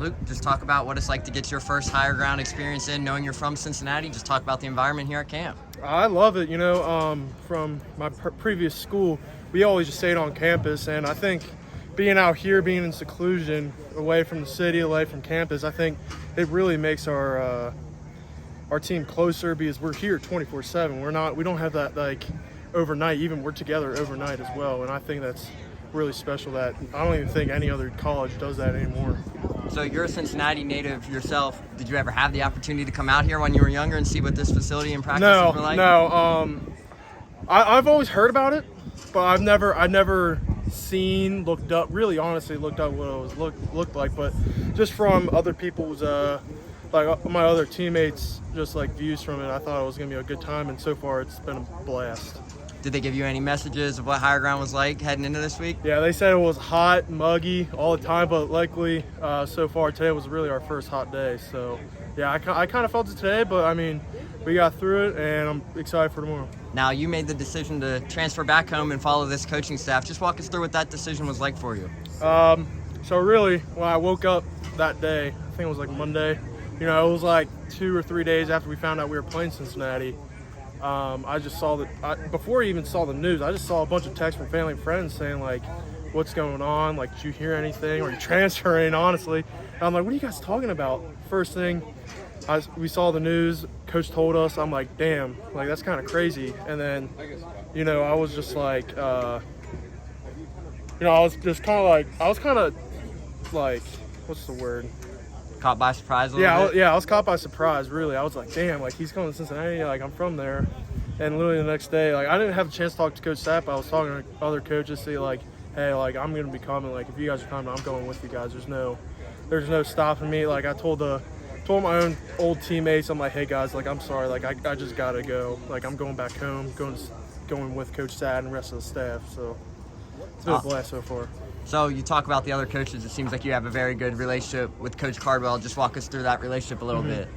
Luke, just talk about what it's like to get your first higher ground experience in, knowing you're from Cincinnati. Just talk about the environment here at camp. I love it. From my previous school, we always just stayed on campus, and I think being out here, being in seclusion, away from the city, away from campus, I think it really makes our team closer because we're here 24/7. We don't have that like overnight. Even we're together overnight as well, and I think that's really special. That I don't even think any other college does that anymore. So you're a Cincinnati native yourself. Did you ever have the opportunity to come out here when you were younger and see what this facility and practices were like? No. I've always heard about it, but I've never seen, looked up what it was looked like. But just from other people's like my other teammates, just like views from it, I thought it was gonna be a good time, and so far it's been a blast. Did they give you any messages of what higher ground was like heading into this week? Yeah, they said it was hot, muggy all the time, but luckily so far today was really our first hot day. So yeah, I kind of felt it today, but I mean, we got through it, and I'm excited for tomorrow. Now, you made the decision to transfer back home and follow this coaching staff. Just walk us through what that decision was like for you. So really, when I woke up that day, I think it was like Monday, it was like 2 or 3 days after we found out we were playing Cincinnati. I just saw before I even saw the news, I just saw a bunch of texts from family and friends saying like, what's going on? Like, did you hear anything? Are you transferring, honestly? And I'm like, what are you guys talking about? First thing, we saw the news, coach told us, I'm like, damn, like that's kind of crazy. And then, I was just like, I was kind of like, what's the word? Caught by surprise a little bit? I was caught by surprise, really. I was like, damn, like he's coming to Cincinnati, like I'm from there. And literally the next day, like I didn't have a chance to talk to Coach Sapp. I was talking to other coaches, say like, hey, like I'm gonna be coming. Like if you guys are coming, I'm going with you guys. There's no stopping me. Like I told my own old teammates, I'm like, hey guys, like I'm sorry, like I just gotta go. Like I'm going back home, going with Coach Sapp and the rest of the staff. So it's been a blast so far. So you talk about the other coaches. It seems like you have a very good relationship with Coach Cardwell. Just walk us through that relationship a little bit.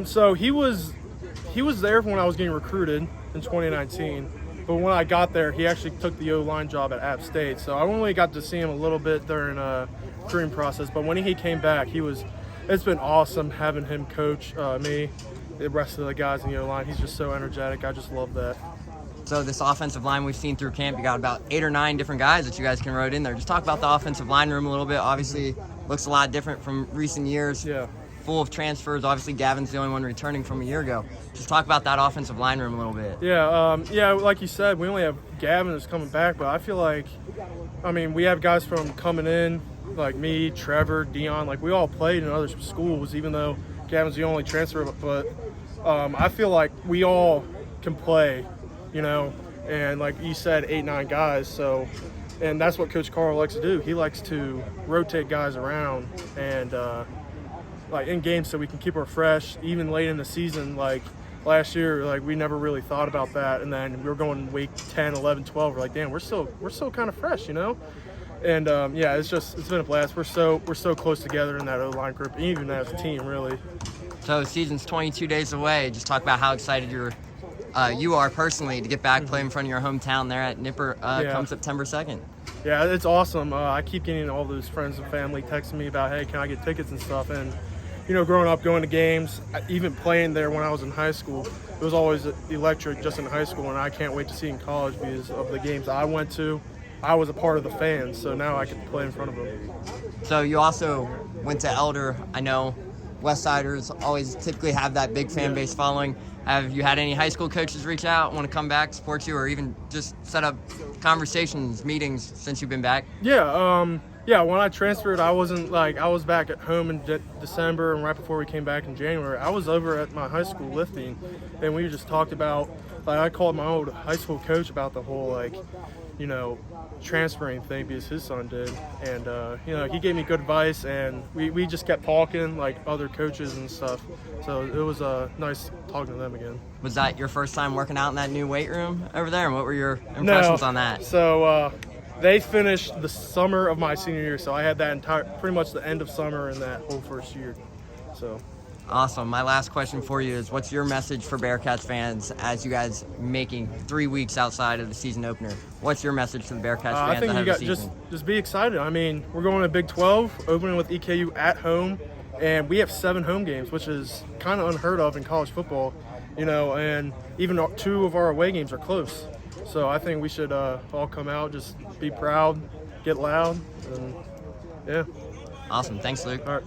So he was there when I was getting recruited in 2019. But when I got there, he actually took the O-line job at App State. So I only got to see him a little bit during recruiting process. But when he came back, it's been awesome having him coach me, the rest of the guys in the O-line. He's just so energetic. I just love that. So this offensive line we've seen through camp, you got about 8 or 9 different guys that you guys can rotate in there. Just talk about the offensive line room a little bit. Obviously, looks a lot different from recent years. Yeah. Full of transfers. Obviously, Gavin's the only one returning from a year ago. Just talk about that offensive line room a little bit. Yeah, like you said, we only have Gavin who's coming back, but I feel like, we have guys from coming in, like me, Trevor, Dion. Like we all played in other schools, even though Gavin's the only transfer. But I feel like we all can play. And like you said, 8, 9 guys. So, and that's what Coach Carl likes to do. He likes to rotate guys around and like in games so we can keep our fresh. Even late in the season, like last year, like we never really thought about that. And then we were going week 10, 11, 12. We're like, damn, we're still kind of fresh, And it's been a blast. We're so close together in that O-line group, even as a team, really. So the season's 22 days away. Just talk about how excited you are personally to get back, play in front of your hometown there at Nipper come September 2nd. Yeah, it's awesome. I keep getting all those friends and family texting me about, hey, can I get tickets and stuff? And, growing up, going to games, even playing there when I was in high school, it was always electric just in high school, and I can't wait to see in college because of the games I went to. I was a part of the fans, so now I can play in front of them. So you also went to Elder. I know Westsiders always typically have that big fan base following. Have you had any high school coaches reach out, want to come back, support you, or even just set up conversations, meetings since you've been back? Yeah, when I transferred, I was back at home in December, and right before we came back in January, I was over at my high school lifting, and we just talked about, I called my old high school coach about the whole, transferring thing because his son did, and he gave me good advice, and we just kept talking like other coaches and stuff, so it was nice talking to them again. Was that your first time working out in that new weight room over there, and what were your impressions on that? So they finished the summer of my senior year, so I had that pretty much the end of summer and that whole first year. So Awesome. My last question for you is, what's your message for Bearcats fans as you guys making 3 weeks outside of the season opener? What's your message to the Bearcats fans I think ahead you of the got season? just be excited. I mean, we're going to Big 12, opening with EKU at home, and we have 7 home games, which is kind of unheard of in college football, and even 2 of our away games are close. So I think we should all come out, just be proud, get loud, and yeah. Awesome. Thanks, Luke. All right.